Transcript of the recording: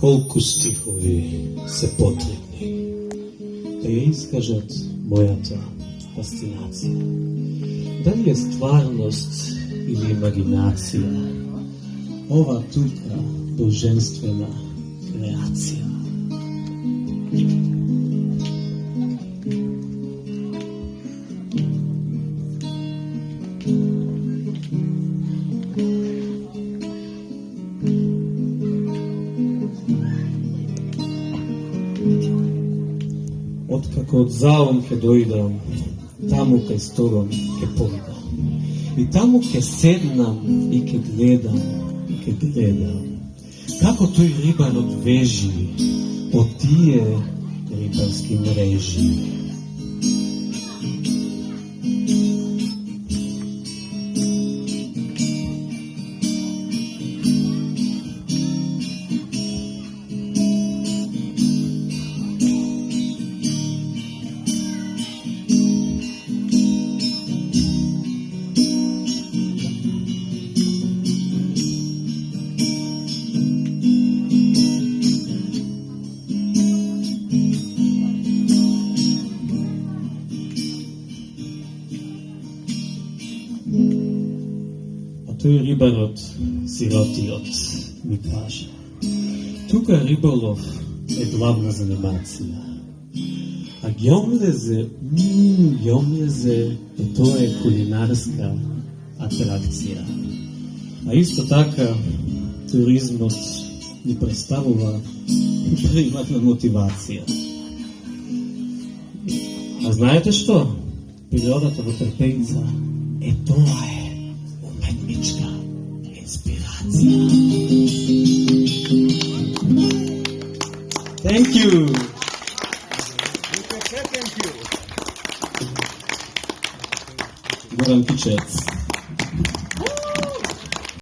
колку стихови се потребни да ја искажат мојата фасцинација. Дали е стварност или имагинација ова тука божествена креација? Откако од Заон ке дојдам, таму кај стогом ке појдам. И таму ке седнам и ке гледам, како тој рибарот вежи од тие рибарски мрежи. Тој рибарот, сиротиот, ми кажа: тука риболов е главна занимација. А ѓомлезе, тоа е кулинарска атракција. А исто така, туризмот ни представува приватна мотивација. А знаете што? Природата во Трпејица е тоа е. Уметничка инспирација. Thank you. Goran Kičec.